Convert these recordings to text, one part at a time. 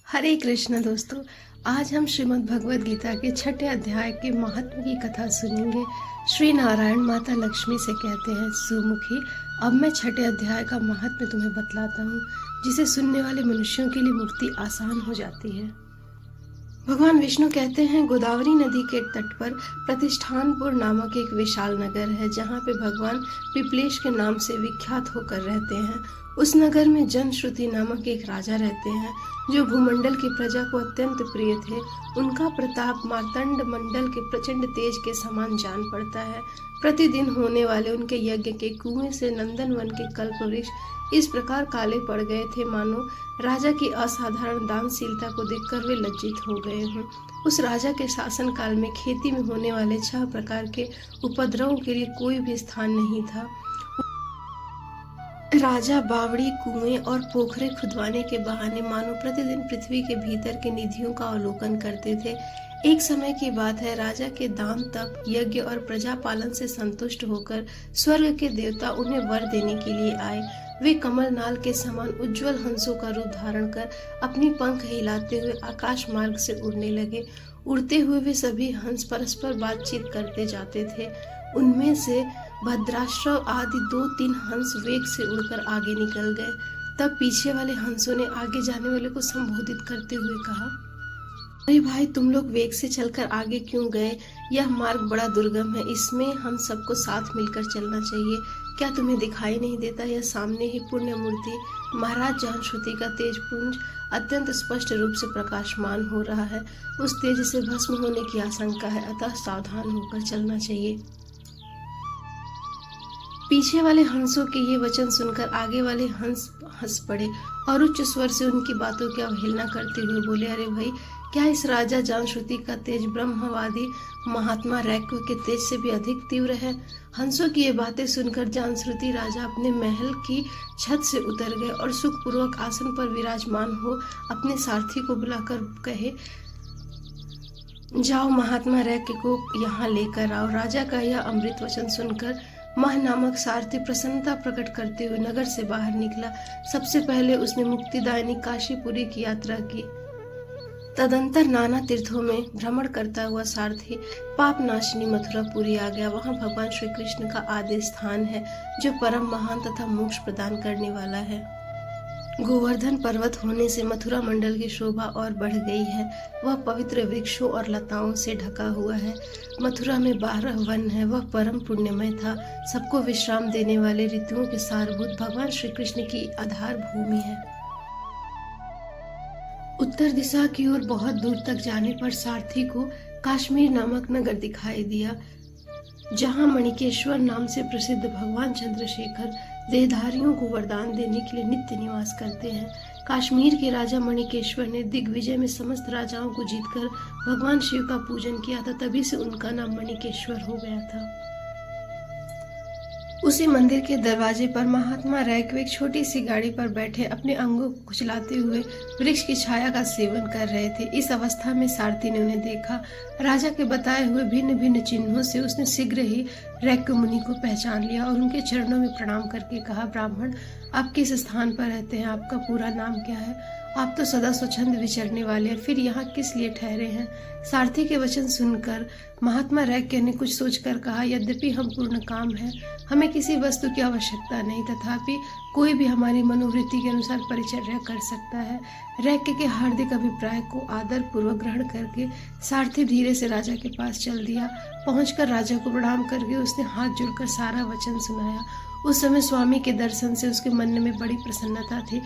हरे कृष्ण दोस्तों। आज हम श्रीमद् भगवद गीता के 6ठे अध्याय के महात्म की कथा सुनेंगे। श्री नारायण माता लक्ष्मी से कहते हैं, सुमुखी, अब मैं 6ठे अध्याय का महात्म्य तुम्हें बतलाता हूँ, जिसे सुनने वाले मनुष्यों के लिए मुक्ति आसान हो जाती है। भगवान विष्णु कहते हैं, गोदावरी नदी के तट पर प्रतिष्ठानपुर नामक एक विशाल नगर है, जहाँ पे भगवान पिपलेश के नाम से विख्यात होकर रहते हैं। उस नगर में जनश्रुति नामक एक राजा रहते हैं, जो भूमंडल की प्रजा को अत्यंत प्रिय थे। उनका प्रताप मार्तंड मंडल के प्रचंड तेज के समान जान पड़ता है। प्रतिदिन होने वाले उनके यज्ञ के कुएं से नंदनवन के कल्प वृक्ष इस प्रकार काले पड़ गए थे, मानो राजा की असाधारण दानशीलता को देखकर वे लज्जित हो गए हों। उस राजा के शासन काल में खेती में होने वाले 6 प्रकार के उपद्रवों के लिए कोई भी स्थान नहीं था। राजा बावड़ी, कुएं और पोखरे खुदवाने के बहाने मानो प्रतिदिन पृथ्वी के भीतर के निधियों का अवलोकन करते थे। एक समय की बात है, राजा के दान, तप, यज्ञ और प्रजा पालन से संतुष्ट होकर स्वर्ग के देवता उन्हें वर देने के लिए आए। वे कमलनाल के समान उज्जवल हंसों का रूप धारण कर अपनी पंख हिलाते हुए आकाश मार्ग से उड़ने लगे। उड़ते हुए वे सभी हंस परस्पर बातचीत करते जाते थे। उनमें से भद्राश्रव आदि 2-3 हंस वेग से उड़कर आगे निकल गए। तब पीछे वाले हंसों ने आगे जाने वाले को संबोधित करते हुए कहा, अरे भाई, तुम लोग वेग से चलकर आगे क्यों गए? यह मार्ग बड़ा दुर्गम है, इसमें हम सबको साथ मिलकर चलना चाहिए। क्या तुम्हें दिखाई नहीं देता? यह सामने ही पुण्य मूर्ति महाराज जानश्रुति का तेज पुंज अत्यंत स्पष्ट रूप से प्रकाशमान हो रहा है। उस तेज से भस्म होने की आशंका है, अतः सावधान होकर चलना चाहिए। पीछे वाले हंसों के ये वचन सुनकर आगे वाले हंस हंस पड़े और उच्च स्वर से उनकी बातों की अवहेलना करते हुए बोले, अरे भाई, क्या इस राजा जानश्रुति का तेज ब्रह्मवादी महात्मा रैक्व के तेज से भी अधिक तीव्र है? हंसों की ये बातें सुनकर जानश्रुति राजा अपने महल की छत से उतर गए और सुखपूर्वक आसन पर विराजमान हो अपने सारथी को बुलाकर कहे, जाओ महात्मा रैक्व को यहाँ लेकर आओ। राजा का यह अमृत वचन सुनकर मह नामक सारथी प्रसन्नता प्रकट करते हुए नगर से बाहर निकला। सबसे पहले उसने मुक्तिदायिनी काशीपुरी की यात्रा की। तदंतर नाना तीर्थों में भ्रमण करता हुआ सारथी पाप नाशिनी मथुरापुरी आ गया। वहां भगवान श्री कृष्ण का आदि स्थान है, जो परम महान तथा मोक्ष प्रदान करने वाला है। गोवर्धन पर्वत होने से मथुरा मंडल की शोभा और बढ़ गई है। वह पवित्र वृक्षों और लताओं से ढका हुआ है। मथुरा में 12 वन है। वह परम पुण्यमय था। सबको विश्राम देने वाले ऋतुओं के सारभूत भगवान श्री कृष्ण की आधार भूमि है। उत्तर दिशा की ओर बहुत दूर तक जाने पर सारथी को काश्मीर नामक नगर दिखाई दिया, जहाँ मणिकेश्वर नाम से प्रसिद्ध भगवान चंद्रशेखर देहधारियों को वरदान देने के लिए नित्य निवास करते हैं। काश्मीर के राजा मणिकेश्वर ने दिग्विजय में समस्त राजाओं को जीतकर भगवान शिव का पूजन किया था, तभी से उनका नाम मणिकेश्वर हो गया था। उसी मंदिर के दरवाजे पर महात्मा रैक्व एक छोटी सी गाड़ी पर बैठे अपने अंगों को कुचलाते हुए वृक्ष की छाया का सेवन कर रहे थे। इस अवस्था में सारथी ने उन्हें देखा। राजा के बताए हुए भिन्न भिन्न चिन्हों से उसने शीघ्र ही रैक्व मुनि को पहचान लिया और उनके चरणों में प्रणाम करके कहा, ब्राह्मण, आप किस स्थान पर रहते हैं? आपका पूरा नाम क्या है? आप तो सदा स्वच्छंद विचरने वाले हैं, फिर यहाँ किस लिए ठहरे हैं? सारथी के वचन सुनकर महात्मा रैक्व ने कुछ सोचकर कहा, यद्यपि हम पूर्ण काम हैं, हमें किसी वस्तु की आवश्यकता नहीं, तथापि कोई भी हमारी मनोवृत्ति के अनुसार परिचर्या कर सकता है। रैक्व के हार्दिक अभिप्राय को आदर पूर्वक ग्रहण करके सारथी धीरे से राजा के पास चल दिया। पहुंचकर राजा को प्रणाम करके उसने हाथ जोड़कर सारा वचन सुनाया। उस समय स्वामी के दर्शन से उसके मन में बड़ी प्रसन्नता थी।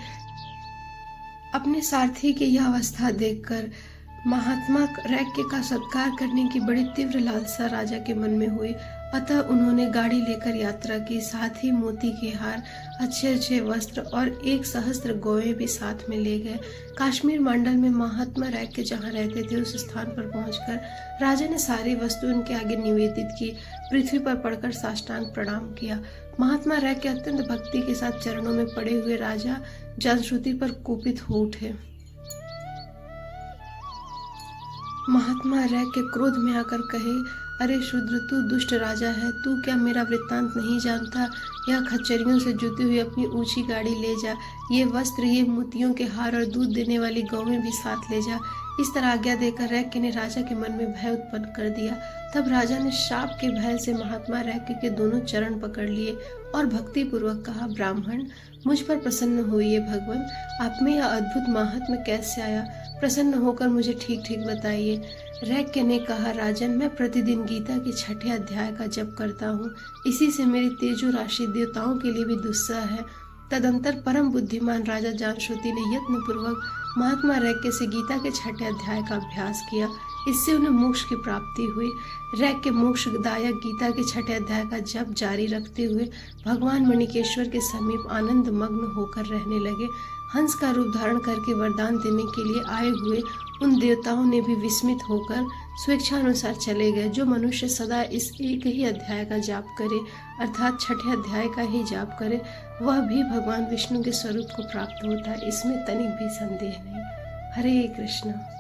अपने सारथी की यह अवस्था देखकर महात्मा रैक्व का सत्कार करने की बड़ी तीव्र लालसा राजा के मन में हुई। अतः उन्होंने गाड़ी लेकर यात्रा की। साथ ही मोती के हार, अच्छे अच्छे वस्त्र और 1 सहस्त्र गौएं भी साथ में ले गए। काश्मीर मंडल में महात्मा रैक्व जहाँ रहते थे, उस स्थान पर पहुंचकर राजा ने सारी वस्तु उनके आगे निवेदित की। पृथ्वी पर पड़कर साष्टांग प्रणाम किया। महात्मा रैक्व अत्यंत भक्ति के साथ चरणों में पड़े हुए राजा जानश्रुति पर कोपित हो उठे। महात्मा रैक्व क्रोध में आकर कहे, अरे शूद्र, तू दुष्ट राजा है, तू क्या मेरा वृत्तांत नहीं जानता? यह खच्चरियों से जुती हुई अपनी ऊंची गाड़ी ले जा, ये वस्त्र, ये मोतियों के हार और दूध देने वाली गौवें भी साथ ले जा। इस तरह आज्ञा देकर रैक्य ने राजा के मन में भय उत्पन्न कर दिया। तब राजा ने शाप के भय से महात्मा रैक्य के दोनों चरण पकड़ लिए और भक्ति पूर्वक कहा, ब्राह्मण, मुझ पर प्रसन्न होइए भगवान, आप में यह अद्भुत माहात्म्य कैसे आया? प्रसन्न होकर मुझे ठीक ठीक बताइए। रैक्य ने कहा, राजन, मैं प्रतिदिन गीता के 6ठे अध्याय का जप करता हूँ। इसी से मेरी तेजो राशि देवताओं के लिए भी दुस्सह है। तदंतर परम बुद्धिमान राजा जामश्रुति ने यत्न पूर्वक महात्मा रैक्य से गीता के 6ठे अध्याय का अभ्यास किया। इससे उन्हें मोक्ष की प्राप्ति हुई। रैक्य मोक्षदायक गीता के 6ठे अध्याय का जप जारी रखते हुए भगवान मणिकेश्वर के समीप आनंद मग्न होकर रहने लगे। हंस का रूप धारण करके वरदान देने के लिए आए हुए उन देवताओं ने भी विस्मित होकर स्वेच्छानुसार चले गए। जो मनुष्य सदा इस एक ही अध्याय का जाप करे, अर्थात 6ठे अध्याय का ही जाप करे, वह भी भगवान विष्णु के स्वरूप को प्राप्त होता है। इसमें तनिक भी संदेह नहीं। हरे कृष्ण।